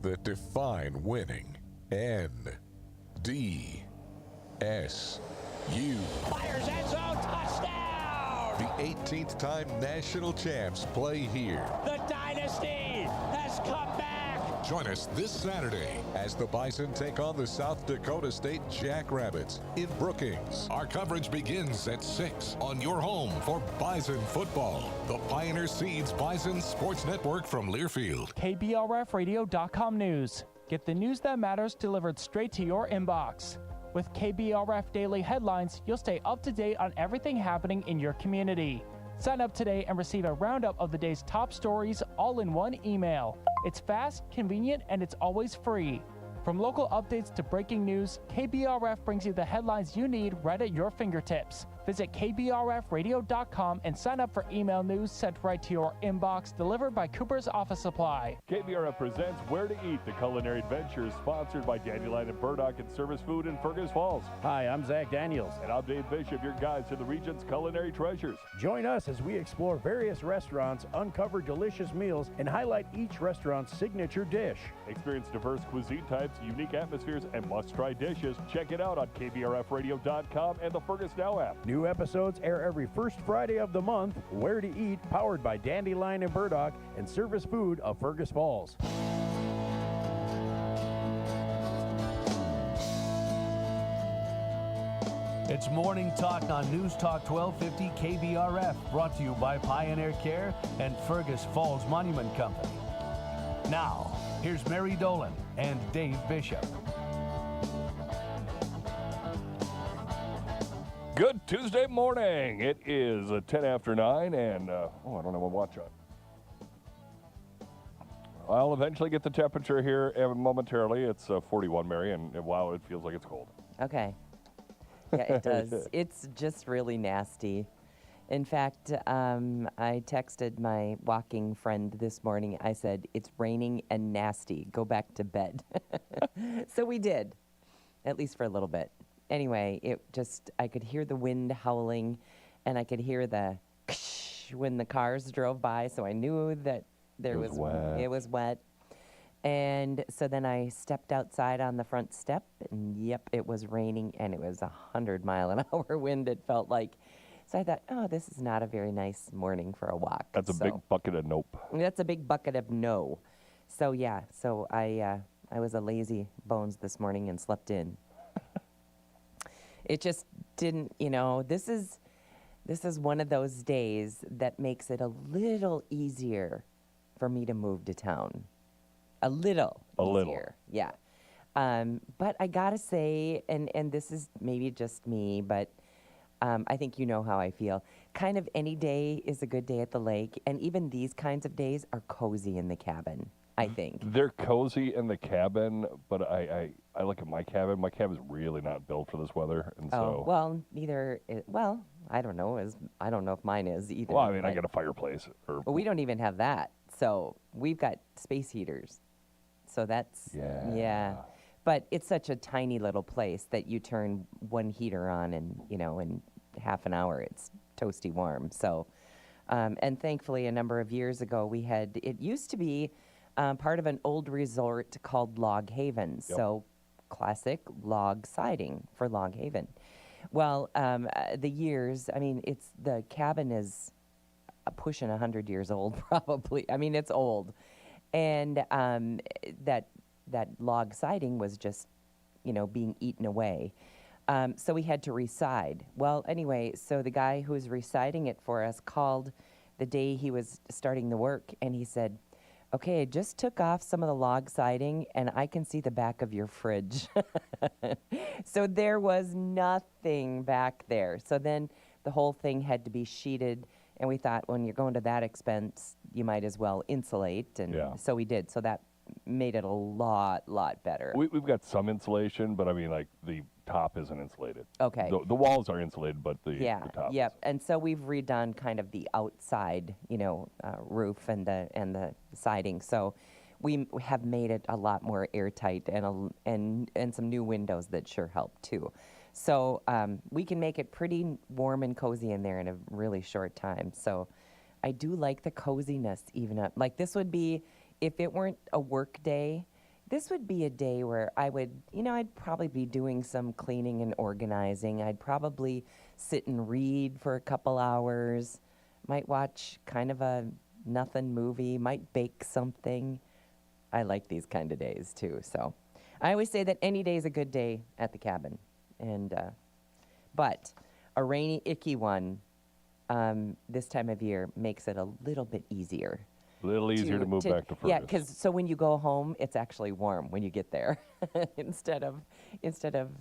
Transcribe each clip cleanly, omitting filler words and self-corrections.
that define winning. N-D-S-U. Fires end zone, touchdown! The 18th time national champs play here. The dynasty has come back! Join us this Saturday as the Bison take on the South Dakota State Jackrabbits in Brookings. Our coverage begins at 6 on your home for Bison football. The Pioneer Seeds Bison Sports Network from Learfield. KBRFradio.com news. Get the news that matters delivered straight to your inbox. With KBRF Daily Headlines, you'll stay up to date on everything happening in your community. Sign up today and receive a roundup of the day's top stories all in one email. It's fast, convenient, and it's always free. From local updates to breaking news, KBRF brings you the headlines you need right at your fingertips. Visit KBRFradio.com and sign up for email news sent right to your inbox, delivered by Cooper's Office Supply. KBRF presents Where to Eat, the culinary adventure sponsored by Dandelion and Burdock and Service Food in Fergus Falls. Hi, I'm Zach Daniels. And I'm Dave Bishop, your guide to the region's culinary treasures. Join us as we explore various restaurants, uncover delicious meals, and highlight each restaurant's signature dish. Experience diverse cuisine types, unique atmospheres, and must-try dishes. Check it out on KBRFradio.com and the Fergus Now app. New episodes air every first Friday of the month. Where to Eat, powered by Dandelion and Burdock and Service Food of Fergus Falls. It's Morning Talk on News Talk 1250 KBRF, brought to you by Pioneer Care and Fergus Falls Monument Company. Now, here's Mary Dolan and Dave Bishop. Good Tuesday morning. It is 10 after 9, and I don't have my watch on. I'll eventually get the temperature here momentarily. It's 41, Mary, and wow, it feels like it's cold. Okay. Yeah, it does. It's just really nasty. In fact, I texted my walking friend this morning. I said, it's raining and nasty. Go back to bed. So we did, at least for a little bit. Anyway, I could hear the wind howling, and I could hear the when the cars drove by, so I knew that it was wet. And so then I stepped outside on the front step, and yep, it was raining, and it was 100-mile-an-hour wind, it felt like. So I thought, oh, this is not a very nice morning for a walk. That's a big bucket of nope. That's a big bucket of no. So yeah, I was a lazy bones this morning and slept in. It just didn't, this is one of those days that makes it a little easier for me to move to town. A little easier. Yeah. But I gotta say, and this is maybe just me, but I think you know how I feel. Kind of any day is a good day at the lake, and even these kinds of days are cozy in the cabin, I think. They're cozy in the cabin, but I look at my cabin. My cabin's really not built for this weather, and so. Well, I don't know. I don't know if mine is either. Well, I mean, I got a fireplace. Well, we don't even have that, so we've got space heaters. So that's yeah. But it's such a tiny little place that you turn one heater on, and in half an hour it's toasty warm. So, and thankfully, a number of years ago, it used to be part of an old resort called Log Haven. Yep. So, classic log siding for Log Haven. Well, the cabin is pushing 100 years old, probably. I mean, it's old. And that log siding was just, being eaten away. So we had to reside. Well, anyway, so the guy who was residing it for us called the day he was starting the work, and he said, okay, I just took off some of the log siding, and I can see the back of your fridge. So there was nothing back there. So then the whole thing had to be sheeted, and we thought, when you're going to that expense, you might as well insulate, and so we did. So that made it a lot better. We've got some insulation, but I mean, like, the top isn't insulated. Okay. The walls are insulated, but the top isn't. And so we've redone kind of the outside, roof and the siding. So we have made it a lot more airtight, and some new windows that sure help too. So we can make it pretty warm and cozy in there in a really short time. So I do like the coziness even up. Like, this would be, if it weren't a work day, this would be a day where I would, I'd probably be doing some cleaning and organizing. I'd probably sit and read for a couple hours, might watch kind of a nothing movie, might bake something. I like these kind of days too. So I always say that any day is a good day at the cabin. And but a rainy, icky one this time of year makes it a little bit easier. A little easier to move back to Fergus. Yeah, because so when you go home, it's actually warm when you get there, instead of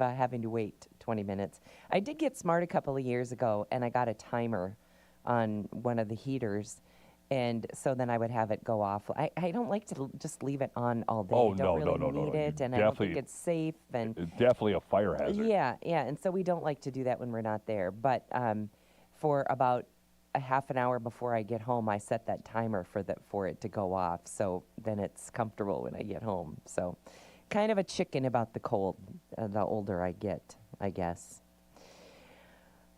having to wait 20 minutes. I did get smart a couple of years ago, and I got a timer on one of the heaters, and so then I would have it go off. I don't like to just leave it on all day. Oh, I don't no. really need it, and I don't think it's safe. And It's definitely a fire hazard. yeah, and so we don't like to do that when we're not there. But for about a half an hour before I get home, I set that timer for it to go off, so then it's comfortable when I get home. So kind of a chicken about the cold, the older I get, I guess.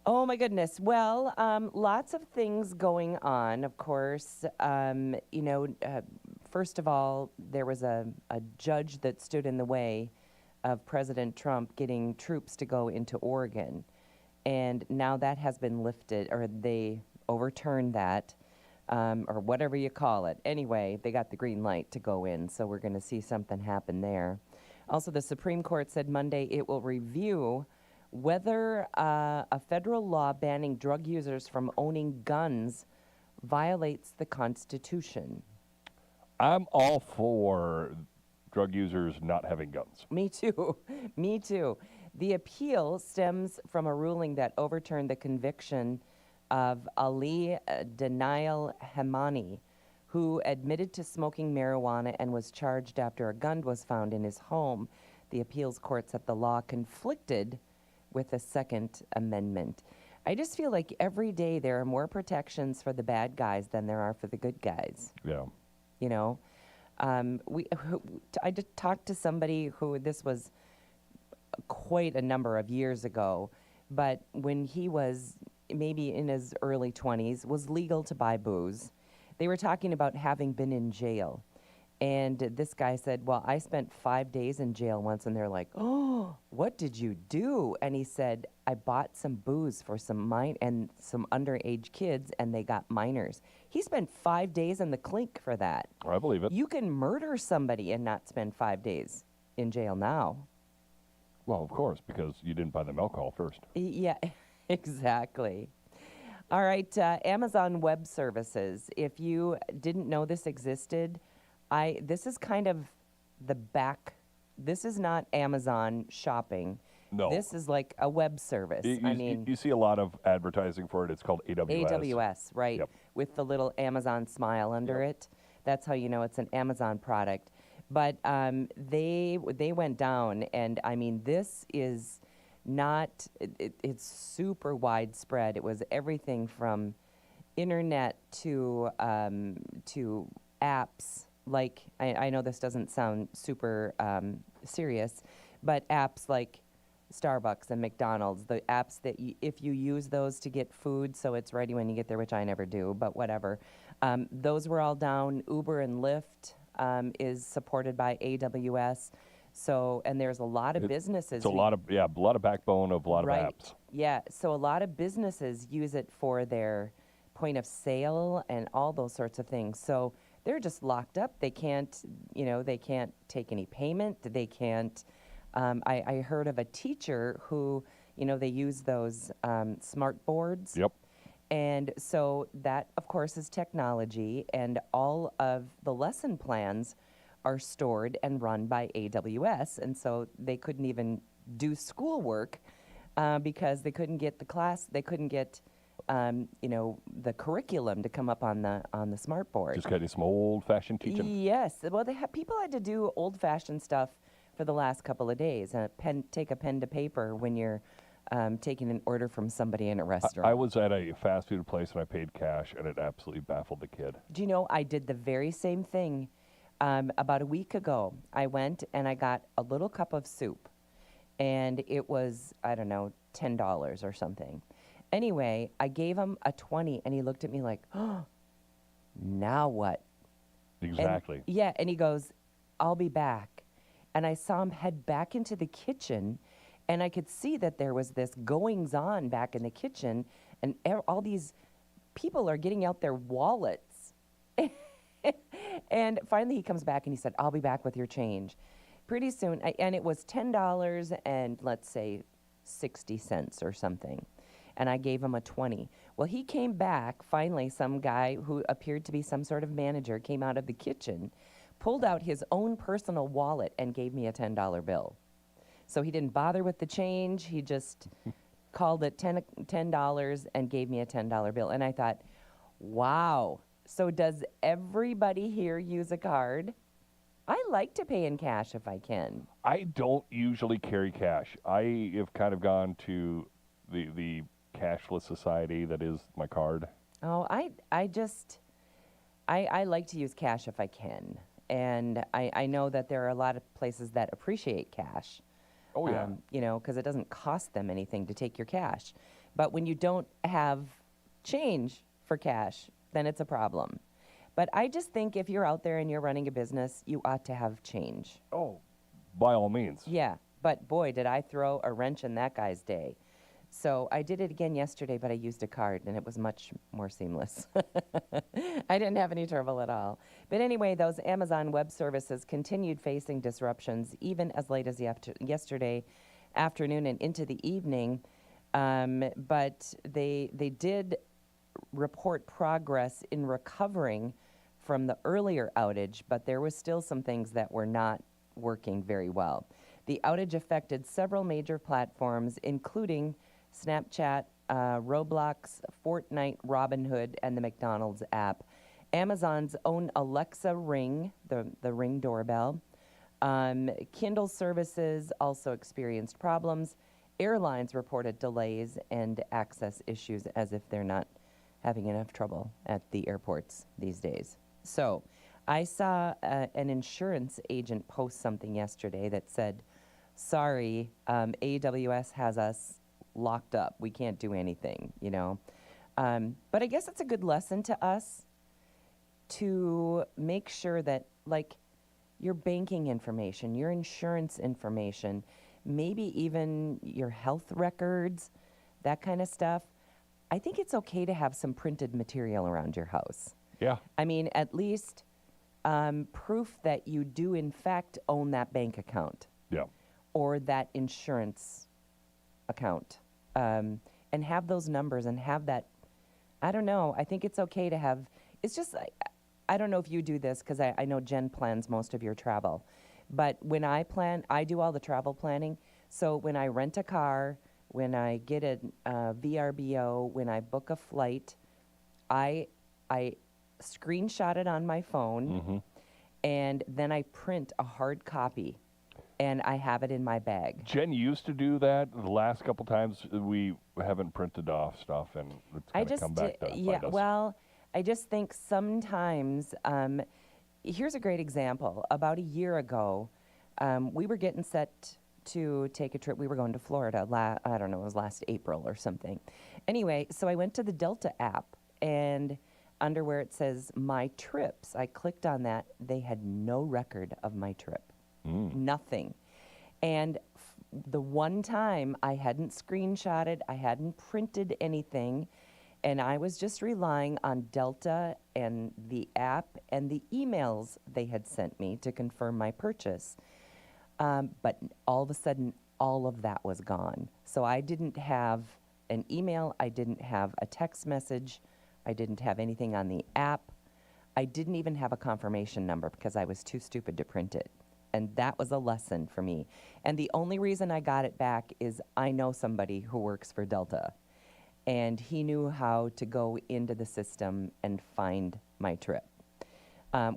Oh my goodness. Well, lots of things going on, of course. First of all, there was a judge that stood in the way of President Trump getting troops to go into Oregon. And now that has been lifted, or they overturned that, or whatever you call it. Anyway, they got the green light to go in, so we're going to see something happen there. Also, the Supreme Court said Monday it will review whether a federal law banning drug users from owning guns violates the Constitution. I'm all for drug users not having guns. Me too. Me too. The appeal stems from a ruling that overturned the conviction of Ali Daniel Hamani, who admitted to smoking marijuana and was charged after a gun was found in his home. The appeals court said the law conflicted with the Second Amendment. I just feel like every day there are more protections for the bad guys than there are for the good guys. Yeah. You know, I just talked to somebody who, this was quite a number of years ago, but when he was maybe in his early 20s, was legal to buy booze. They were talking about having been in jail. And this guy said, well, I spent 5 days in jail once. And they're like, oh, what did you do? And he said, I bought some booze for some underage kids, and they got minors. He spent 5 days in the clink for that. I believe it. You can murder somebody and not spend 5 days in jail now. Well, of course, because you didn't buy them alcohol first. Yeah, exactly. All right, Amazon Web Services. If you didn't know this existed, this is kind of the back. This is not Amazon shopping. No. This is like a web service. You see a lot of advertising for it. It's called AWS. AWS, right, Yep. with the little Amazon smile under it. That's how you know it's an Amazon product. But they went down, and I mean, this is not, it's super widespread. It was everything from internet to apps. Like, I know this doesn't sound super serious, but apps like Starbucks and McDonald's, the apps that if you use those to get food so it's ready when you get there, which I never do, but whatever, those were all down. Uber and Lyft is supported by AWS. So, and there's a lot of businesses. It's a lot of backbone of a lot of apps. Yeah, so a lot of businesses use it for their point of sale and all those sorts of things. So they're just locked up. They can't take any payment. They can't. I heard of a teacher who, they use those smart boards. Yep. And so that, of course, is technology, and all of the lesson plans are stored and run by AWS, and so they couldn't even do schoolwork because they couldn't get the curriculum to come up on the smart board. Just getting some old-fashioned teaching. Yes. Well, people had to do old-fashioned stuff for the last couple of days. Take a pen to paper when you're taking an order from somebody in a restaurant. I was at a fast food place and I paid cash, and it absolutely baffled the kid. Do you know, I did the very same thing about a week ago. I went and I got a little cup of soup, and it was, I don't know, $10 or something. Anyway, I gave him a 20, and he looked at me like, oh, now what? Exactly. And he goes, I'll be back. and I saw him head back into the kitchen, and I could see that there was this goings-on back in the kitchen, and all these people are getting out their wallets. And finally he comes back and he said, I'll be back with your change. Pretty soon, and it was $10 and let's say 60 cents or something. And I gave him a 20. Well, he came back, finally some guy who appeared to be some sort of manager came out of the kitchen, pulled out his own personal wallet and gave me a $10 bill. So he didn't bother with the change, he just called it $10 and gave me a $10 bill. And I thought, wow, so does everybody here use a card? I like to pay in cash if I can. I don't usually carry cash. I have kind of gone to the cashless society that is my card. Oh, I like to use cash if I can. And I know that there are a lot of places that appreciate cash. Oh, yeah. You know, because it doesn't cost them anything to take your cash. But when you don't have change for cash, then it's a problem. But I just think if you're out there and you're running a business, you ought to have change. Oh, by all means. Yeah, but boy, did I throw a wrench in that guy's day. So I did it again yesterday, but I used a card, and it was much more seamless. I didn't have any trouble at all. But anyway, those Amazon Web Services continued facing disruptions even as late as yesterday afternoon and into the evening. But they did report progress in recovering from the earlier outage, but there was still some things that were not working very well. The outage affected several major platforms, including Snapchat, Roblox, Fortnite, Robinhood, and the McDonald's app. Amazon's own Alexa Ring, the Ring doorbell. Kindle services also experienced problems. Airlines reported delays and access issues as if they're not having enough trouble at the airports these days. So I saw an insurance agent post something yesterday that said, sorry, AWS has us locked up. We can't do anything, you know. But I guess it's a good lesson to us to make sure that, like, your banking information, your insurance information, maybe even your health records, that kind of stuff, I think it's okay to have some printed material around your house. Yeah. I mean, at least proof that you do, in fact, own that bank account. Yeah. Or that insurance account. And have those numbers and have that, I don't know, I think it's okay to have, it's just, I don't know if you do this, because I know Jen plans most of your travel. But when I plan, I do all the travel planning. So when I rent a car, when I get a VRBO, when I book a flight, I screenshot it on my phone, and then I print a hard copy, and I have it in my bag. Jen used to do that. The last couple times we haven't printed off stuff, and it's kind of come back to bite us. Well, I just think sometimes, here's a great example. About a year ago, we were getting set to take a trip. We were going to Florida, I don't know, it was last April or something. Anyway, so I went to the Delta app, and under where it says My Trips, I clicked on that. They had no record of my trip. Nothing. And the one time I hadn't screenshotted, I hadn't printed anything, and I was just relying on Delta and the app and the emails they had sent me to confirm my purchase. But all of a sudden, all of that was gone. So I didn't have an email, I didn't have a text message, I didn't have anything on the app. I didn't even have a confirmation number because I was too stupid to print it. And that was a lesson for me. And the only reason I got it back is I know somebody who works for Delta, and he knew how to go into the system and find my trip.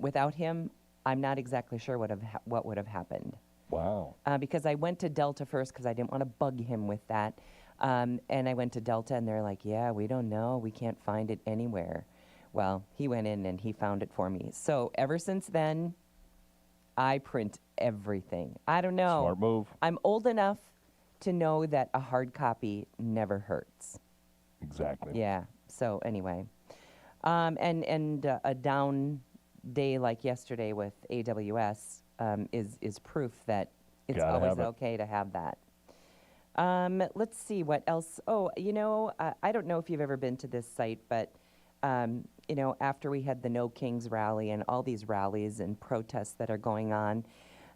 Without him, I'm not exactly sure what would have happened. Wow. Because I went to Delta first because I didn't want to bug him with that. And I went to Delta, and they're like, yeah, we don't know. We can't find it anywhere. Well, he went in, and he found it for me. So ever since then, I print everything. I don't know. Smart move. I'm old enough to know that a hard copy never hurts. Exactly. Yeah. So anyway, and a down day like yesterday with AWS, is proof that it's Gotta always have it. okay to have that. Let's see what else. Oh, I don't know if you've ever been to this site, but after we had the No Kings rally and all these rallies and protests that are going on,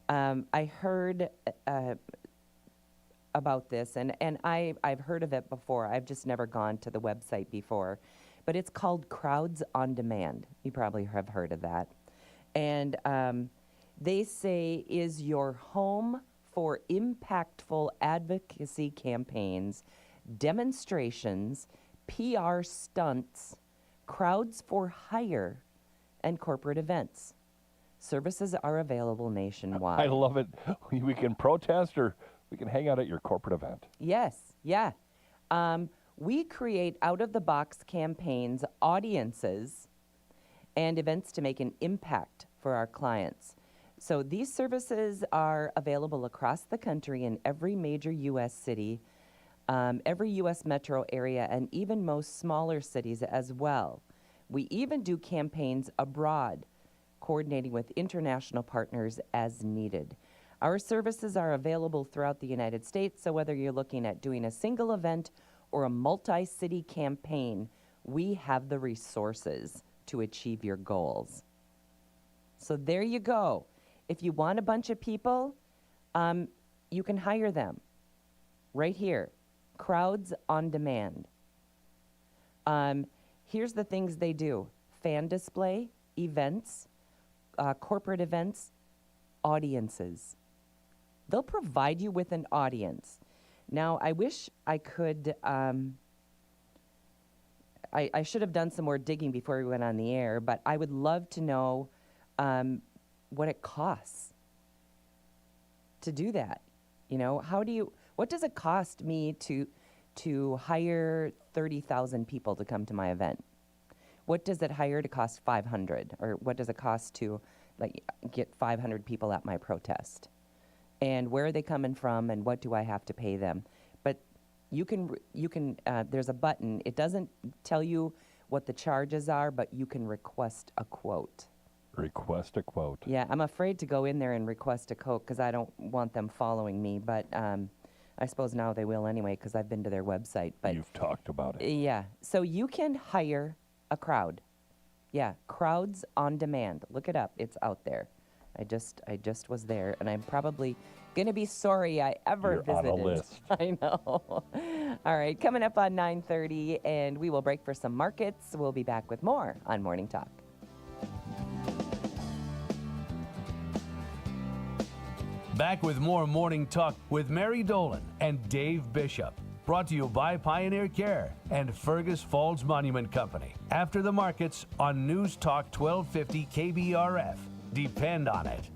I heard about this, and I've heard of it before. I've just never gone to the website before, but it's called Crowds on Demand. You probably have heard of that. And they say, is your home for impactful advocacy campaigns, demonstrations, PR stunts, crowds for hire, and corporate events. Services are available nationwide. I love it. We can protest or we can hang out at your corporate event. Yes, yeah. We create out-of-the-box campaigns, audiences, and events to make an impact for our clients. So these services are available across the country in every major U.S. city, every U.S. metro area, and even most smaller cities as well. We even do campaigns abroad, coordinating with international partners as needed. Our services are available throughout the United States, so whether you're looking at doing a single event or a multi-city campaign, we have the resources to achieve your goals. So there you go. If you want a bunch of people, you can hire them right here. Crowds on Demand. Here's the things they do: fan display, events, corporate events, audiences. They'll provide you with an audience. Now, I wish I could, I should have done some more digging before we went on the air, but I would love to know what it costs to do that. What does it cost me to hire 30,000 people to come to my event? What does it hire to cost 500? Or what does it cost to get 500 people at my protest? And where are they coming from, and what do I have to pay them? But you can there's a button. It doesn't tell you what the charges are, but you can request a quote. Request a quote. Yeah, I'm afraid to go in there and request a quote because I don't want them following me, but I suppose now they will anyway because I've been to their website. But You've talked about it. Yeah, so you can hire a crowd. Yeah, Crowds on Demand. Look it up. It's out there. I just was there, and I'm probably going to be sorry I ever You're visited. on a list. I know. All right, coming up on 9:30, and we will break for some markets. We'll be back with more on Morning Talk. Back with more Morning Talk with Mary Dolan and Dave Bishop. Brought to you by Pioneer Care and Fergus Falls Monument Company. After the markets on News Talk 1250 KBRF. Depend on it.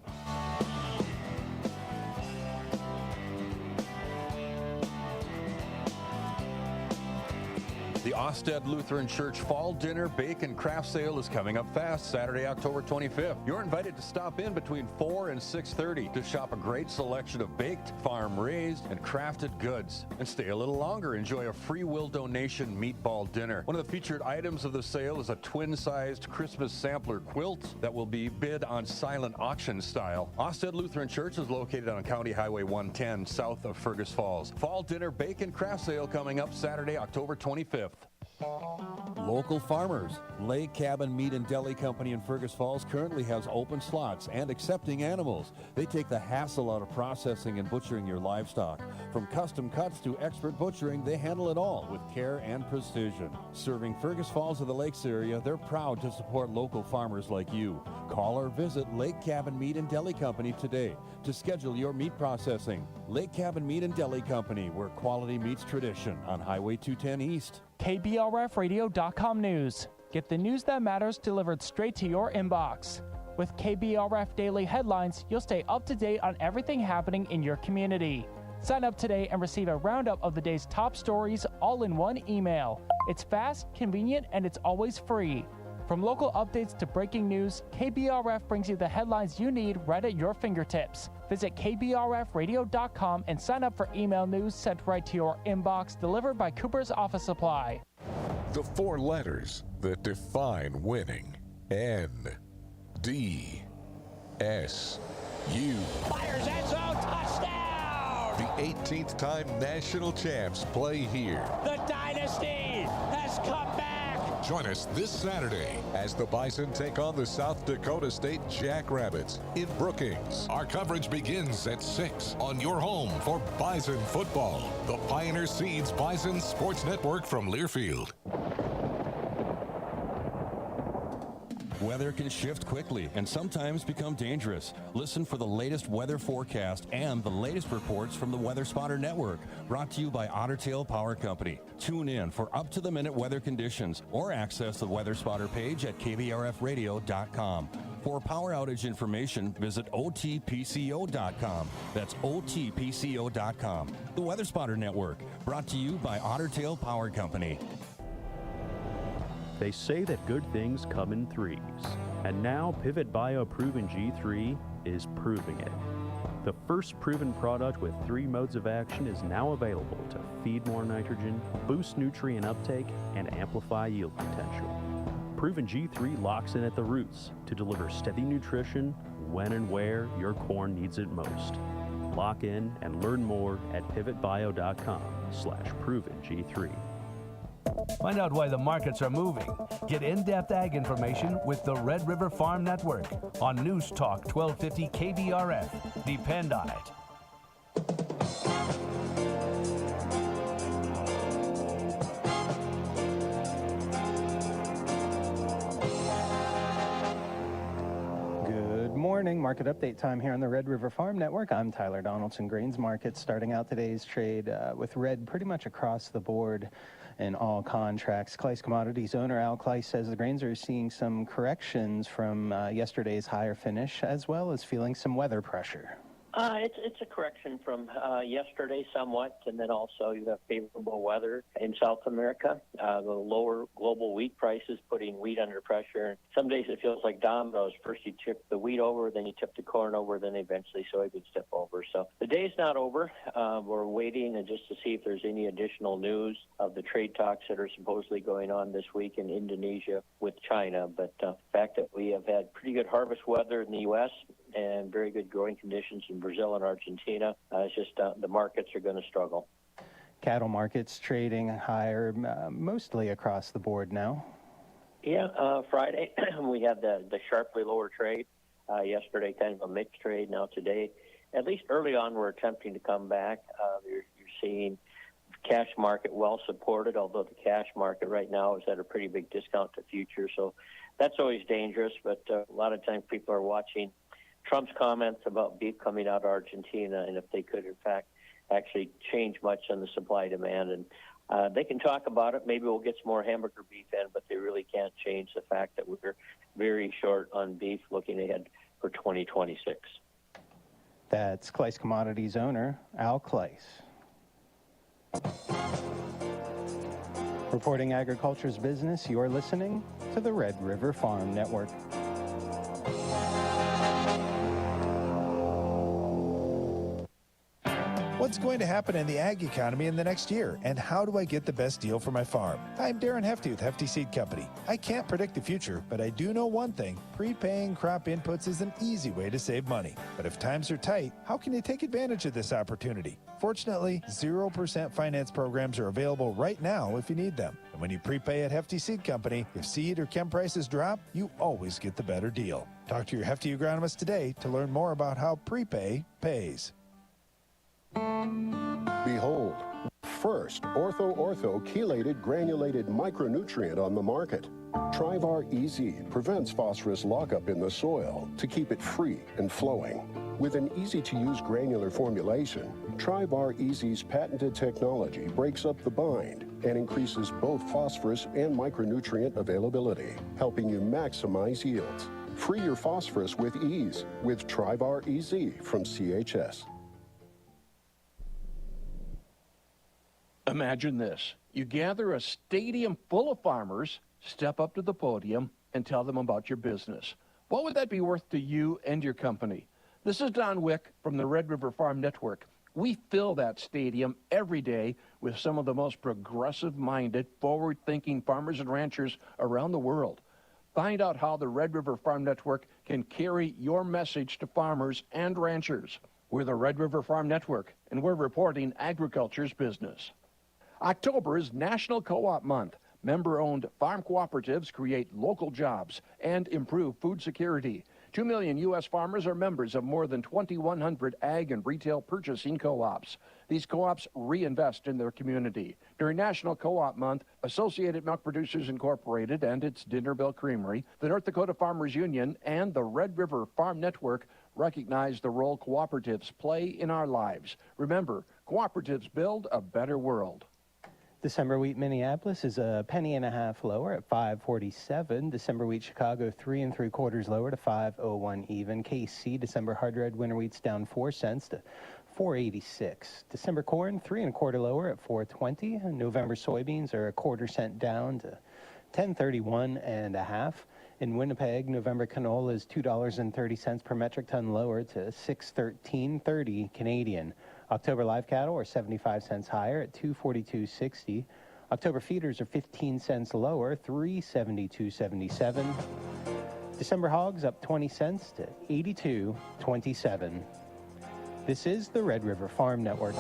The Osted Lutheran Church Fall Dinner Bake and Craft Sale is coming up fast Saturday, October 25th. You're invited to stop in between 4 and 6:30 to shop a great selection of baked, farm-raised, and crafted goods. And stay a little longer. Enjoy a free will donation meatball dinner. One of the featured items of the sale is a twin-sized Christmas sampler quilt that will be bid on silent auction style. Osted Lutheran Church is located on County Highway 110 south of Fergus Falls. Fall Dinner Bake and Craft Sale coming up Saturday, October 25th. Local farmers. Lake Cabin Meat and Deli Company in Fergus Falls currently has open slots and accepting animals. They take the hassle out of processing and butchering your livestock. From custom cuts to expert butchering, they handle it all with care and precision. Serving Fergus Falls of the Lakes area, they're proud to support local farmers like you. Call or visit Lake Cabin Meat and Deli Company today to schedule your meat processing. Lake Cabin Meat and Deli Company, where quality meets tradition on Highway 210 East. KBRFradio.com news. Get the news that matters delivered straight to your inbox. With KBRF Daily Headlines, you'll stay up to date on everything happening in your community. Sign up today and receive a roundup of the day's top stories all in one email. It's fast, convenient, and it's always free. From local updates to breaking news, KBRF brings you the headlines you need right at your fingertips. Visit KBRFradio.com and sign up for email news sent right to your inbox, delivered by Cooper's Office Supply. The 4 letters that define winning. N-D-S. You. Fires end zone, touchdown! The 18th time national champs play here. The dynasty has come back! Join us this Saturday as the Bison take on the South Dakota State Jackrabbits in Brookings. Our coverage begins at 6 on your home for Bison football. The Pioneer Seeds Bison Sports Network from Learfield. Weather can shift quickly and sometimes become dangerous. Listen for the latest weather forecast and the latest reports from the Weather Spotter Network, brought to you by Otter Tail Power Company. Tune in for up-to-the-minute weather conditions or access the Weather Spotter page at kbrfradio.com. For power outage information, visit otpco.com. That's otpco.com. The Weather Spotter Network, brought to you by Otter Tail Power Company. They say that good things come in threes, and now Pivot Bio Proven G3 is proving it. The first proven product with 3 modes of action is now available to feed more nitrogen, boost nutrient uptake, and amplify yield potential. Proven G3 locks in at the roots to deliver steady nutrition when and where your corn needs it most. Lock in and learn more at pivotbio.com/ProvenG3. Find out why the markets are moving. Get in-depth ag information with the Red River Farm Network on News Talk 1250 KBRF. Depend on it. Good morning. Market update time here on the Red River Farm Network. I'm Tyler Donaldson. Grains markets starting out today's trade with red pretty much across the board in all contracts. Kleist Commodities owner Al Kleist says the grains are seeing some corrections from yesterday's higher finish, as well as feeling some weather pressure. It's a correction from yesterday somewhat, and then also you have favorable weather in South America. The lower global wheat prices putting wheat under pressure. Some days it feels like dominoes. First you tip the wheat over, then you tip the corn over, then eventually soybeans tip over. So the day's not over. We're waiting just to see if there's any additional news of the trade talks that are supposedly going on this week in Indonesia with China. But the fact that we have had pretty good harvest weather in the U.S., and very good growing conditions in Brazil and Argentina. It's just the markets are going to struggle. Cattle markets trading higher mostly across the board now. Yeah, Friday we had the sharply lower trade. Yesterday kind of a mixed trade. Now today, at least early on, we're attempting to come back. You're seeing cash market well supported, although the cash market right now is at a pretty big discount to futures. So that's always dangerous, but a lot of times people are watching Trump's comments about beef coming out of Argentina, and if they could, in fact, actually change much on the supply-demand. And they can talk about it. Maybe we'll get some more hamburger beef in, but they really can't change the fact that we're very short on beef looking ahead for 2026. That's Kleist Commodities owner Al Kleist. Reporting agriculture's business, you're listening to the Red River Farm Network. What's going to happen in the ag economy in the next year, and how do I get the best deal for my farm? I'm Darren Hefty with Hefty Seed Company. I can't predict the future, but I do know one thing. Prepaying crop inputs is an easy way to save money. But if times are tight, how can you take advantage of this opportunity? Fortunately, 0% finance programs are available right now if you need them. And when you prepay at Hefty Seed Company, if seed or chem prices drop, you always get the better deal. Talk to your Hefty agronomist today to learn more about how prepay pays. Behold, first ortho chelated granulated micronutrient on the market. Trivar EZ prevents phosphorus lockup in the soil to keep it free and flowing. With an easy-to-use granular formulation, Trivar EZ's patented technology breaks up the bind and increases both phosphorus and micronutrient availability, helping you maximize yields. Free your phosphorus with ease with Trivar EZ from CHS. Imagine this. You gather a stadium full of farmers, step up to the podium, and tell them about your business. What would that be worth to you and your company? This is Don Wick from the Red River Farm Network. We fill that stadium every day with some of the most progressive-minded, forward-thinking farmers and ranchers around the world. Find out how the Red River Farm Network can carry your message to farmers and ranchers. We're the Red River Farm Network, and we're reporting agriculture's business. October is National Co-op Month. Member-owned farm cooperatives create local jobs and improve food security. 2 million U.S. farmers are members of more than 2,100 ag and retail purchasing co-ops. These co-ops reinvest in their community. During National Co-op Month, Associated Milk Producers Incorporated and its Dinner Bell Creamery, the North Dakota Farmers Union, and the Red River Farm Network recognize the role cooperatives play in our lives. Remember, cooperatives build a better world. December wheat Minneapolis is a penny and a half lower at 5.47. December wheat Chicago 3 3/4 lower to 5.01 even. KC December hard red winter wheat's down 4 cents to 4.86. December corn 3 1/4 lower at 4.20. November soybeans are a 1/4 cent down to 10.31 and a half. In Winnipeg, November canola is $2.30 per metric ton lower to 613.30 Canadian. October live cattle are 75 cents higher at 242.60. October feeders are 15 cents lower, 372.77. December hogs up 20 cents to 82.27. This is the Red River Farm Network.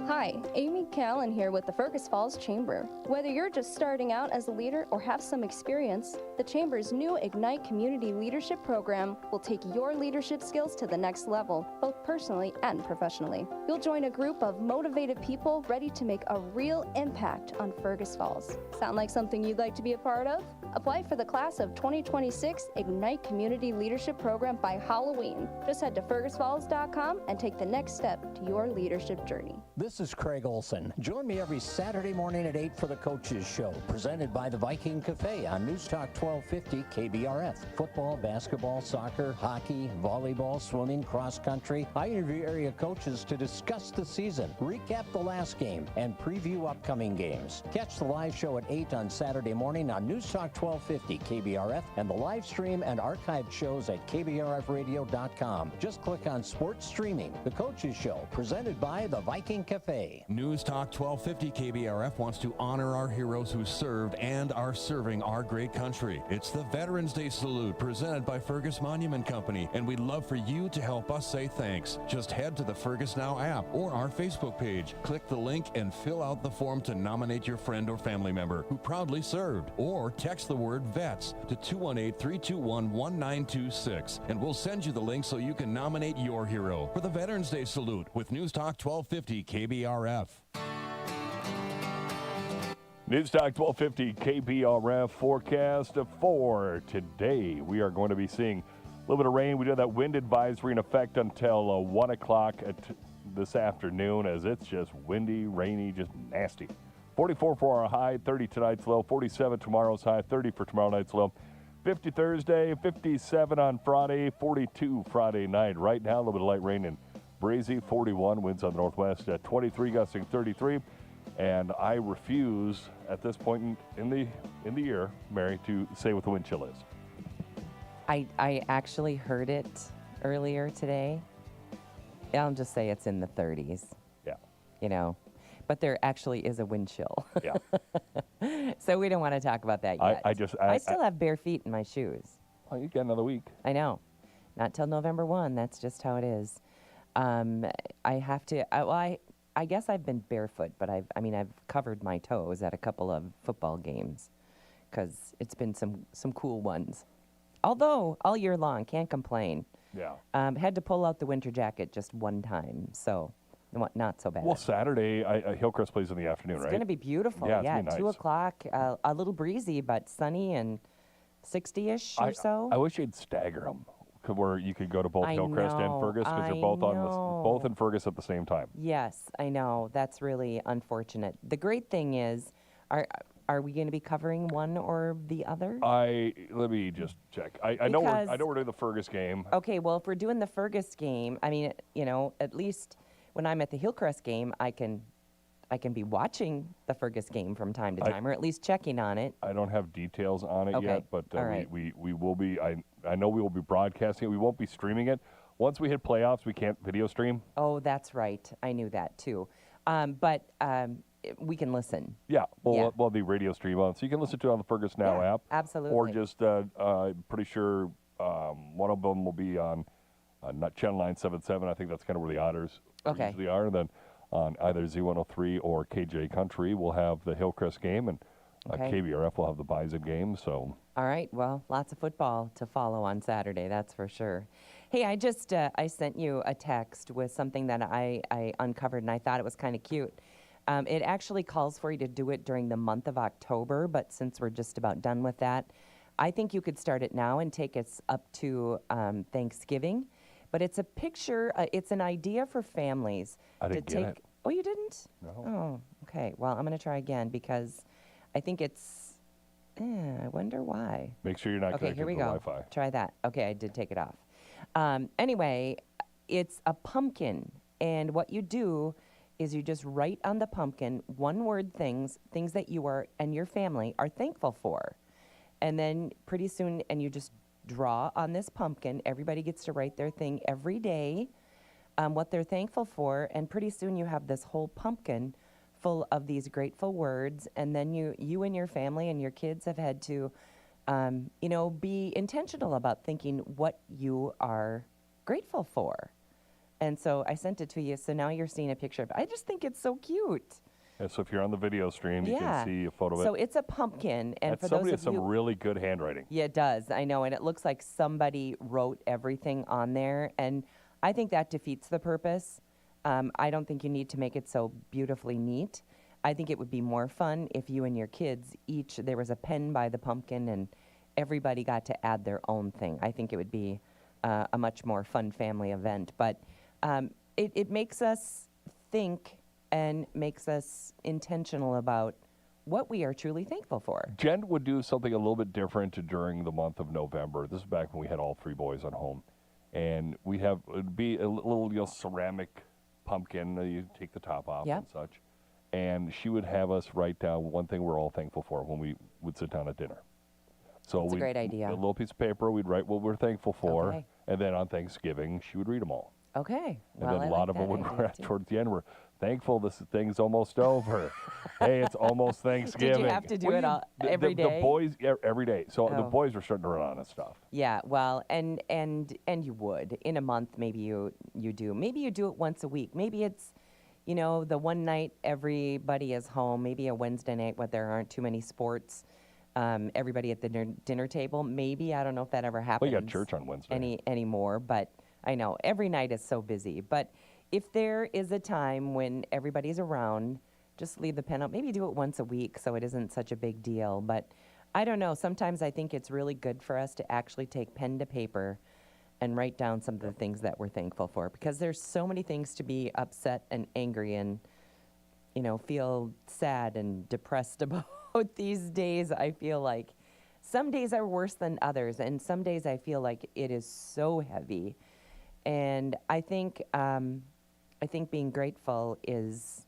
Hi, Amy Callan here with the Fergus Falls Chamber. Whether you're just starting out as a leader or have some experience, the Chamber's new Ignite Community Leadership Program will take your leadership skills to the next level, both personally and professionally. You'll join a group of motivated people ready to make a real impact on Fergus Falls. Sound like something you'd like to be a part of? Apply for the class of 2026 Ignite Community Leadership Program by Halloween. Just head to fergusfalls.com and take the next step to your leadership journey. This is Craig Olson. Join me every Saturday morning at 8 for the Coaches Show, presented by the Viking Cafe on News Talk 1250 KBRF. Football, basketball, soccer, hockey, volleyball, swimming, cross country. I interview area coaches to discuss the season, recap the last game, and preview upcoming games. Catch the live show at 8 on Saturday morning on News Talk 1250 KBRF and the live stream and archived shows at KBRFradio.com. Just click on Sports Streaming. The Coaches Show, presented by the Viking Cafe. News Talk 1250 KBRF wants to honor our heroes who served and are serving our great country. It's the Veterans Day Salute presented by Fergus Monument Company, and we'd love for you to help us say thanks. Just head to the Fergus Now app or our Facebook page. Click the link and fill out the form to nominate your friend or family member who proudly served, or text the word VETS to 218-321-1926, and we'll send you the link so you can nominate your hero for the Veterans Day Salute with News Talk 1250 KBRF. News Talk 1250 KBRF forecast for today. We are going to be seeing a little bit of rain. We do have that wind advisory in effect until 1 o'clock this afternoon, as it's just windy, rainy, just nasty. 44 for our high, 30 tonight's low, 47 tomorrow's high, 30 for tomorrow night's low. 50 Thursday, 57 on Friday, 42 Friday night. Right now, a little bit of light rain in Breezy, 41, winds on the northwest at 23, gusting 33. And I refuse at this point in the year, Mary, to say what the wind chill is. I actually heard it earlier today. I'll just say it's in the 30s. Yeah. You know, but there actually is a wind chill. Yeah. So we don't want to talk about that yet. I still have bare feet in my shoes. Oh, you got another week. I know. Not till November 1. That's just how it is. I have to. I guess I've been barefoot, but I've covered my toes at a couple of football games because it's been some cool ones. Although all year long, can't complain. Yeah. Had to pull out the winter jacket just one time, so not so bad. Well, Saturday, Hillcrest plays in the afternoon, right? It's going to be beautiful. Yeah, yeah, it's gonna be 2 nice. o'clock, a little breezy, but sunny and 60-ish or so. I wish you'd stagger them, where you could go to both I Hillcrest and know, Fergus, because they're both in Fergus at the same time. Yes, I know. That's really unfortunate. The great thing is, are we going to be covering one or the other? Let me just check. I know we're doing the Fergus game. Okay, well, if we're doing the Fergus game, at least when I'm at the Hillcrest game, I can be watching the Fergus game from time to time, or at least checking on it. I don't have details on it Okay, yet, but all right. we will be. I know we will be broadcasting it. We won't be streaming it. once we hit playoffs, we can't video stream. Oh, that's right. I knew that too. But we can listen. Yeah, we'll have the radio stream on, so you can listen to it on the Fergus Now app. Absolutely. Or just, pretty sure one of them will be on not Channel 977. I think that's kind of where the Otters usually are. And then on either Z103 or KJ Country, we'll have the Hillcrest game, and KBRF will have the Bison game. So. All right. Well, lots of football to follow on Saturday, that's for sure. Hey, I just I sent you a text with something that I uncovered, and I thought it was kind of cute. It actually calls for you to do it during the month of October, but since we're just about done with that, I think you could start it now and take us up to Thanksgiving. But it's a picture, it's an idea for families I didn't to get take. it. Oh, you didn't? No. Oh, okay. Well, I'm going to try again because I think it's, I wonder why. Make sure you're not Okay, connected here we to go. Wi-Fi. Try that. Okay, I did take it off. Anyway, it's a pumpkin, and what you do is you just write on the pumpkin one-word things that you are and your family are thankful for. And then pretty soon, and you just draw on this pumpkin. Everybody gets to write their thing every day, what they're thankful for, and pretty soon you have this whole pumpkin full of these grateful words. And then you and your family and your kids have had to, be intentional about thinking what you are grateful for. And so I sent it to you, so now you're seeing a picture of it. I just think it's so cute. And so if you're on the video stream, you can see a photo of it. So it's a pumpkin, and for somebody those has of some you, really good handwriting. yeah, it does. I know, and it looks like somebody wrote everything on there, and I think that defeats the purpose. I don't think you need to make it so beautifully neat. I think it would be more fun if you and your kids there was a pen by the pumpkin, and everybody got to add their own thing. I think it would be a much more fun family event. But it makes us think and makes us intentional about what we are truly thankful for. Jen would do something a little bit different during the month of November. This is back when we had all three boys at home. And it'd be a little ceramic pumpkin. You take the top off and such. And she would have us write down one thing we're all thankful for when we would sit down at dinner. So That's a great idea. A little piece of paper, we'd write what we're thankful for. Okay. And then on Thanksgiving, she would read them all. Okay. And then a lot of them would write towards the end. We're thankful this thing's almost over. Hey, it's almost Thanksgiving. Did you have to do it every day? The boys, every day. So the boys were starting to run on this stuff. Yeah, well, and you would. In a month, maybe you do. Maybe you do it once a week. Maybe it's, the one night everybody is home. Maybe a Wednesday night where there aren't too many sports. Everybody at the dinner table. Maybe, I don't know if that ever happens. Well, you got church on Wednesday. Anymore, but I know every night is so busy. But if there is a time when everybody's around, just leave the pen out. Maybe do it once a week so it isn't such a big deal. But I don't know. Sometimes I think it's really good for us to actually take pen to paper and write down some of the things that we're thankful for, because there's so many things to be upset and angry and, feel sad and depressed about these days. I feel like some days are worse than others, and some days I feel like it is so heavy. And I think being grateful is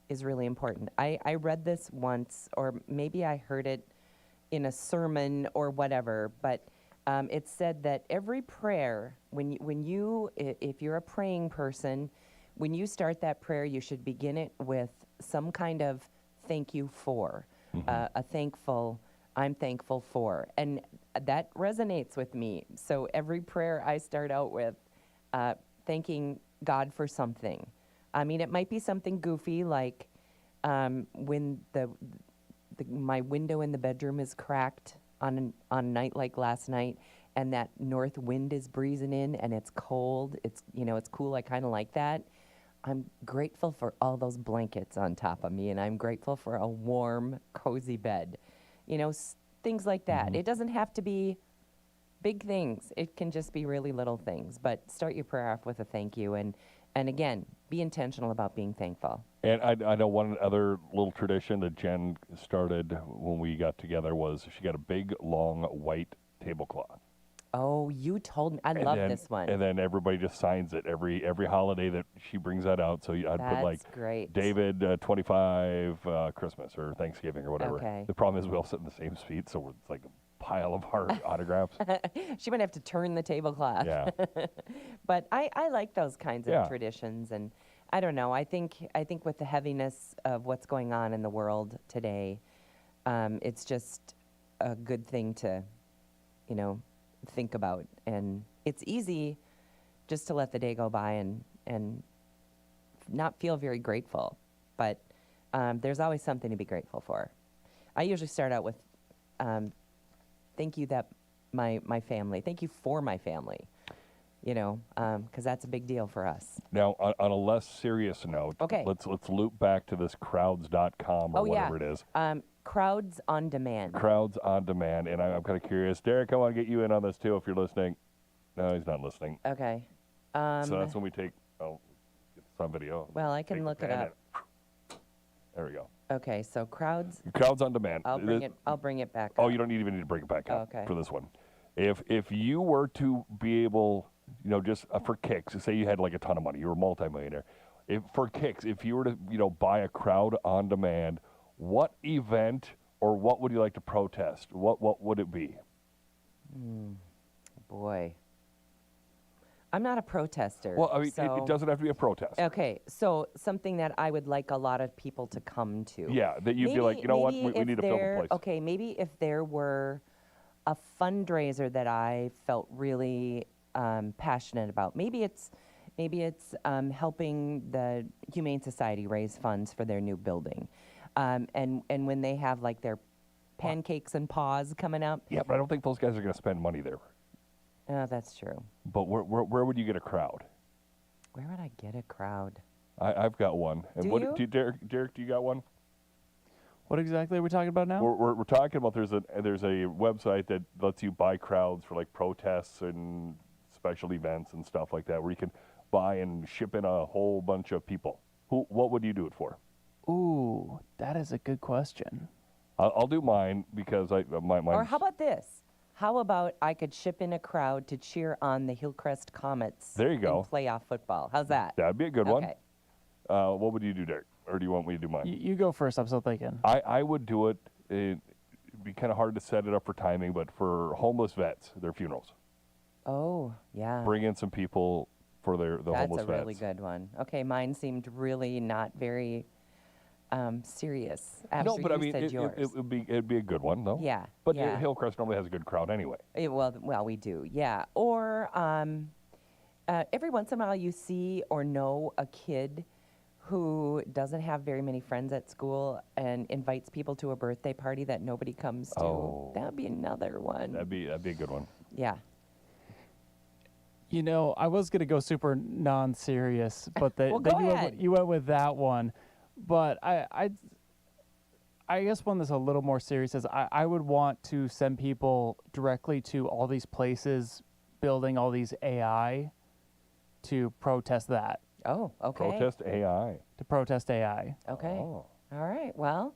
really important. I read this once, or maybe I heard it in a sermon or whatever, but it said that every prayer, if you're a praying person, when you start that prayer, you should begin it with some kind of thank you for, I'm thankful for. And that resonates with me. So every prayer I start out with thanking God for something. I mean, it might be something goofy like when my window in the bedroom is cracked on a night like last night, and that north wind is breezing in, and it's cold. It's cool. I kind of like that. I'm grateful for all those blankets on top of me, and I'm grateful for a warm, cozy bed. Things like that. It doesn't have to be big things. It can just be really little things. But start your prayer off with a thank you, and again, be intentional about being thankful. And I know one other little tradition that Jen started when we got together was she got a big, long, white tablecloth. Oh, you told me. I love this one. And then everybody just signs it every holiday that she brings that out. So I'd put like great. David 25 Christmas or Thanksgiving or whatever. Okay. The problem is we all sit in the same seat, so it's like a pile of our autographs. She might have to turn the tablecloth. Yeah. But I like those kinds Yeah. of traditions, and I don't know. I think with the heaviness of what's going on in the world today, it's just a good thing to, think about. And it's easy just to let the day go by and not feel very grateful. But there's always something to be grateful for. I usually start out with, thank you that my family, thank you for my family, because that's a big deal for us. Now, on a less serious note, Okay. let's loop back to this crowds.com or whatever it is. Crowds on Demand. Crowds on Demand, and I'm kind of curious. Derek, I want to get you in on this too if you're listening. No, he's not listening. Okay. So that's when we take, get this on video. Well, I can look it up. There we go. Okay, so Crowds on Demand. I'll bring it back Oh, up. you don't even need to bring it back up Okay. for this one. If you were to be able, just for kicks, say you had like a ton of money, you were a multimillionaire. If you were to, buy a Crowd on Demand, what event or what would you like to protest? What would it be? Boy. I'm not a protester. Well, I mean, so it doesn't have to be a protest. Okay, so something that I would like a lot of people to come to. Yeah, that you'd be like, what, we need to fill the place. Okay, maybe if there were a fundraiser that I felt really passionate about. Maybe it's helping the Humane Society raise funds for their new building. And when they have like their pancakes and paws coming up. Yeah, but I don't think those guys are going to spend money there. That's true. But where would you get a crowd? Where would I get a crowd? I've got one. And Do what, you? Derek, do you got one? What exactly are we talking about now? We're talking about there's a website that lets you buy crowds for like protests and special events and stuff like that, where you can buy and ship in a whole bunch of people. What would you do it for? Ooh, that is a good question. I'll do mine because mine. Or how about this? How about I could ship in a crowd to cheer on the Hillcrest Comets There you go. in playoff football? How's that? That'd be a good one. Okay. What would you do, Derek? Or do you want me to do mine? You go first. I'm still thinking. I would do it. It'd be kind of hard to set it up for timing, but for homeless vets, their funerals. Oh, yeah. Bring in some people for the homeless vets. That's a really good one. Okay, mine seemed really not very serious. After No, but you I mean, said yours. it'd be a good one, though. Yeah. But yeah. Hillcrest normally has a good crowd anyway. Well, we do, yeah. Or every once in a while you see or know a kid who doesn't have very many friends at school and invites people to a birthday party that nobody comes to. Oh. That would be another one. That'd be a good one. Yeah. I was gonna go super non-serious, but Well, go ahead. you went with that one. But I guess one that's a little more serious is I would want to send people directly to all these places building all these AI to protest that. Oh, okay. Protest AI. To protest AI. Okay. Oh. All right. Well,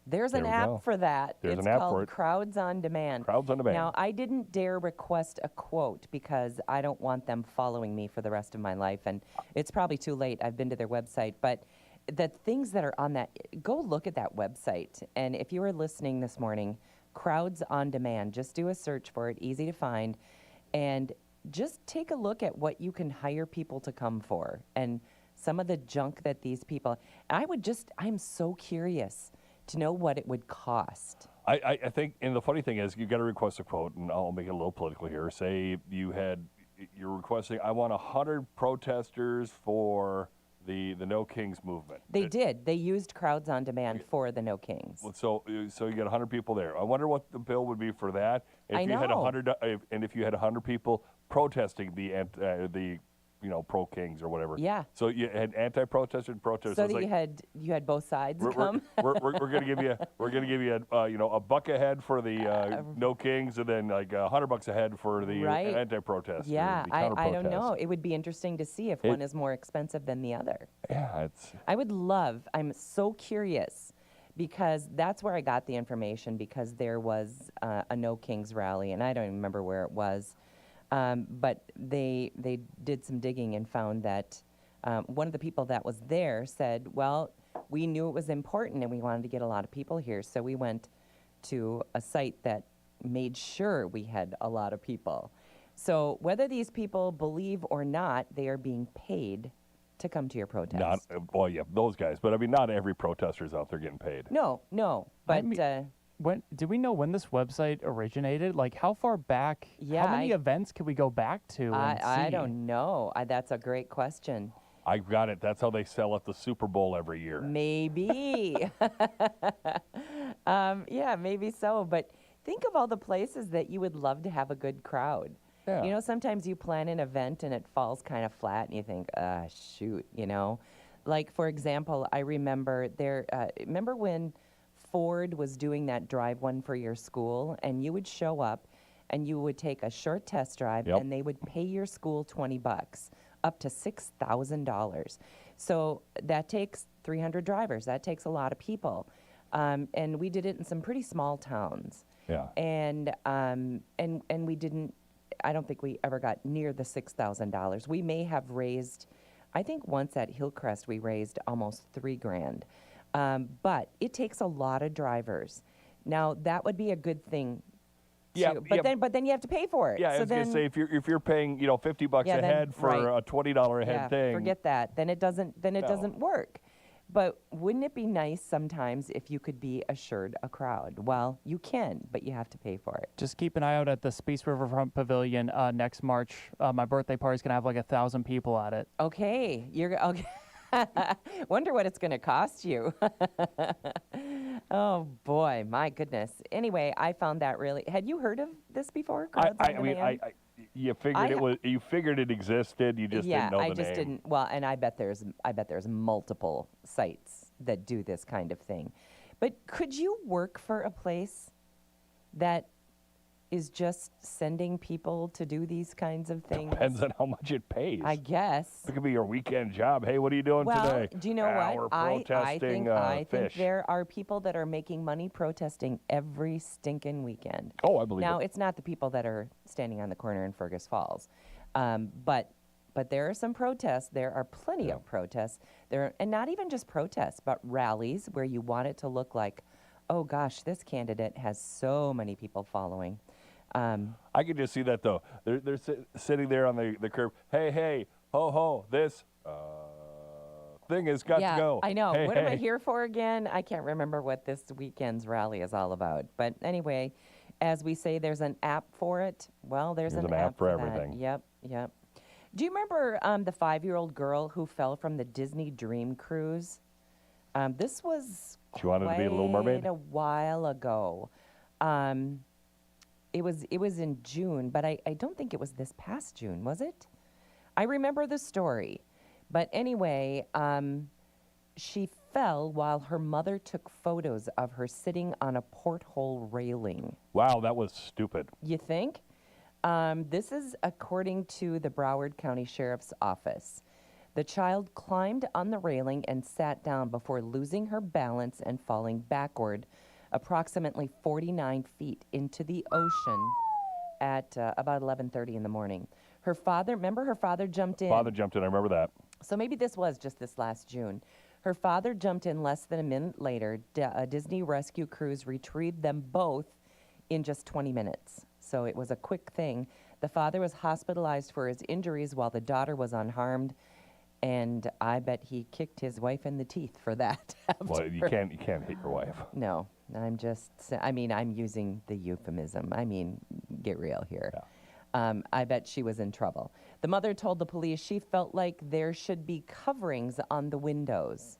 there's There an we app go. for that. There's It's an app called for it. Crowds on Demand. Crowds on Demand. Now, I didn't dare request a quote because I don't want them following me for the rest of my life, and it's probably too late. I've been to their website, but the things that are on that, go look at that website. And if you were listening this morning, Crowds on Demand, just do a search for it, easy to find, and just take a look at what you can hire people to come for and some of the junk that these people, I'm so curious to know what it would cost. I think, and the funny thing is, you got to request a quote, and I'll make it a little political here. Say you're requesting, I want 100 protesters for the No Kings movement. They did. They used Crowds on Demand for the No Kings. So you got 100 people there. I wonder what the bill would be for that. If I you had know. 100, if you had 100 people protesting the pro Kings or whatever. Yeah. So you had anti-protesters and protesters. So that you had both sides come. We're gonna give you a buck a head for the No Kings, and then like $100 a head for the Right. anti-protest. Yeah, the I don't counter-protest. know. It would be interesting to see if one is more expensive than the other. Yeah, I'm so curious because that's where I got the information, because there was a No Kings rally, and I don't even remember where it was. But they did some digging and found that one of the people that was there said, well, we knew it was important and we wanted to get a lot of people here. So we went to a site that made sure we had a lot of people. So whether these people believe or not, they are being paid to come to your protest. Well, yeah, those guys. But, I mean, not every protester is out there getting paid. No. But do we know when this website originated? Like, how far back? Yeah, how many events can we go back to? And I see? don't know. That's a great question. I got it. That's how they sell at the Super Bowl every year. Maybe. Yeah, maybe so. But think of all the places that you would love to have a good crowd. Yeah. You know, sometimes you plan an event and it falls kind of flat and you think, shoot, you know. Like, for example, I remember remember when Ford was doing that drive one for your school, and you would show up and you would take a short test drive, and they would pay your school $20, up to $6,000. So that takes 300 drivers. That takes a lot of people. And we did it in some pretty small towns. Yeah. And we didn't, I don't think we ever got near the $6,000. We may have raised, I think once at Hillcrest we raised almost $3,000. But it takes a lot of drivers. Now that would be a good thing. But then you have to pay for it. Yeah, so I was going to say if you're paying $50 a head for a $20 a head thing. Forget that. Then it doesn't work. But wouldn't it be nice sometimes if you could be assured a crowd? Well, you can, but you have to pay for it. Just keep an eye out at the Space Riverfront Pavilion next March. My birthday party's gonna have like 1,000 people at it. Okay, okay. Wonder what it's gonna cost you. Oh boy, my goodness. Anyway, I found that really. Had you heard of this before? You figured you figured it existed. You just didn't know the name. Yeah, I just didn't. Well, and I bet there's multiple sites that do this kind of thing. But could you work for a place that is just sending people to do these kinds of things? Depends on how much it pays. I guess. It could be your weekend job. Hey, what are you doing today? Do you know what? We're protesting I think fish. there are people that are making money protesting every stinking weekend. Oh, I believe now, it. it's not the people that are standing on the corner in Fergus Falls. But there are some protests. There are plenty of protests. And not even just protests, but rallies where you want it to look like, oh gosh, this candidate has so many people following. I could just see that, though. They're sitting there on the curb. Hey, ho, ho, this thing has got to go. I know. Hey, what am I here for again? I can't remember what this weekend's rally is all about. But anyway, as we say, there's an app for it. Well, there's an app for that. everything. Yep. Do you remember the 5-year-old girl who fell from the Disney Dream Cruise? This was She wanted to be a Little Mermaid? quite a while ago. It was in June, but I don't think it was this past June, was it? I remember the story. But anyway, she fell while her mother took photos of her sitting on a porthole railing. Wow, that was stupid. You think? This is according to the Broward County Sheriff's Office. The child climbed on the railing and sat down before losing her balance and falling backward approximately 49 feet into the ocean at about 11:30 in the morning. Her father jumped in. Father jumped in, I remember that. So maybe this was just this last June. Her father jumped in less than a minute later. A Disney rescue crews retrieved them both in just 20 minutes. So it was a quick thing. The father was hospitalized for his injuries while the daughter was unharmed. And I bet he kicked his wife in the teeth for that. Well, you can't hit your wife. No, I'm using the euphemism. Get real here. Yeah. I bet she was in trouble. The mother told the police she felt like there should be coverings on the windows.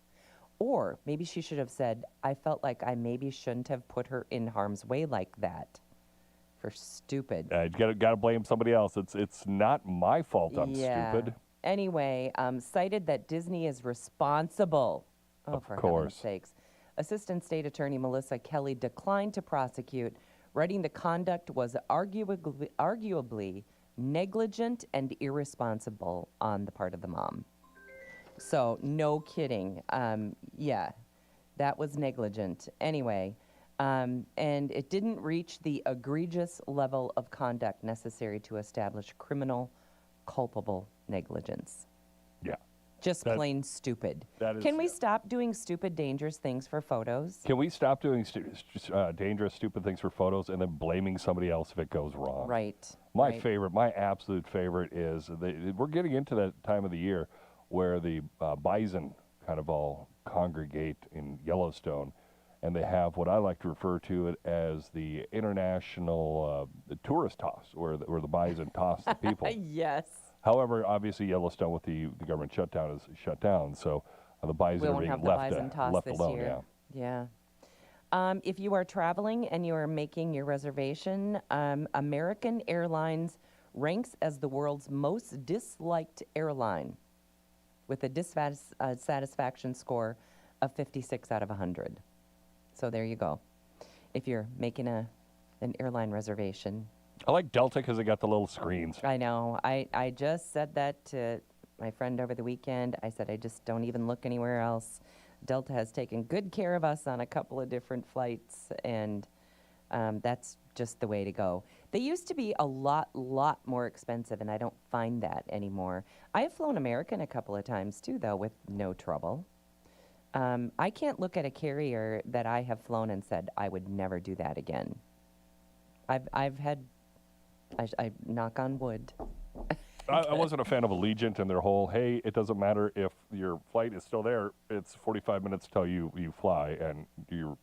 Or maybe she should have said, I felt like I maybe shouldn't have put her in harm's way like that. For stupid. You gotta blame somebody else. It's not my fault I'm stupid. Anyway, cited that Disney is responsible. Oh, of for course. heaven's sakes. Assistant State Attorney Melissa Kelly declined to prosecute, writing the conduct was arguably negligent and irresponsible on the part of the mom. So, no kidding. That was negligent. Anyway, and it didn't reach the egregious level of conduct necessary to establish criminal culpable negligence. Yeah. Just plain stupid. That is, Can we stop doing stupid, dangerous things for photos? Can we stop doing dangerous, stupid things for photos and then blaming somebody else if it goes wrong? Right. My favorite, my absolute favorite is, we're getting into that time of the year where the bison kind of all congregate in Yellowstone, and they have what I like to refer to it as the international the tourist toss, where the bison toss the people. Yes. However, obviously Yellowstone with the government shutdown is shut down, so the bison are being left alone. Year. Yeah. If you are traveling and you are making your reservation, American Airlines ranks as the world's most disliked airline with a dissatisfaction score of 56 out of 100. So there you go. If you're making an airline reservation. I like Delta because they got the little screens. I know. I just said that to my friend over the weekend. I said I just don't even look anywhere else. Delta has taken good care of us on a couple of different flights, and that's just the way to go. They used to be a lot more expensive, and I don't find that anymore. I have flown American a couple of times too, though, with no trouble. I can't look at a carrier that I have flown and said I would never do that again. I've had, I knock on wood. I wasn't a fan of Allegiant and their whole, hey, it doesn't matter if your flight is still there, it's 45 minutes till you fly, and you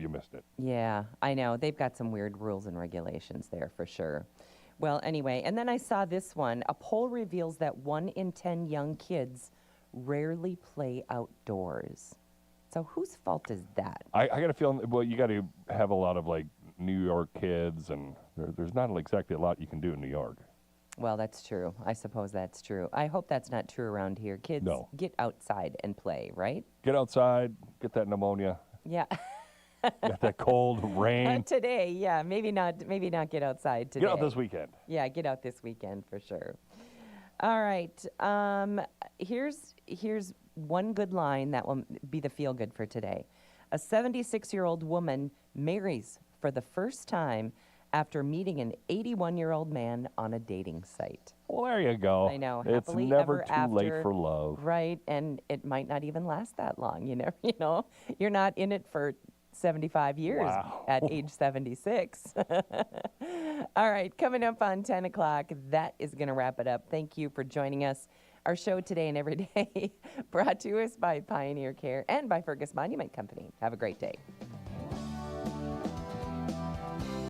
missed it. Yeah, I know. They've got some weird rules and regulations there for sure. Well, anyway, and then I saw this one. A poll reveals that 1 in 10 young kids rarely play outdoors. So whose fault is that? I got a feeling, well, you got to have a lot of, like, New York kids, and there's not exactly a lot you can do in New York. Well, that's true. I suppose that's true. I hope that's not true around here. Kids, get outside and play, right? Get outside, get that pneumonia. Yeah. Get that cold rain. Today, yeah. Maybe not get outside today. Get out this weekend. Yeah, get out this weekend for sure. All right. Here's one good line that will be the feel good for today. A 76-year-old woman marries for the first time after meeting an 81-year-old man on a dating site. Well, there you go. I know. It's Happily never ever too after, late for love. Right, and it might not even last that long. You know, you're not in it for 75 years at age 76. All right, coming up on 10 o'clock, that is going to wrap it up. Thank you for joining us. Our show today and every day brought to us by Pioneer Care and by Fergus Monument Company. Have a great day.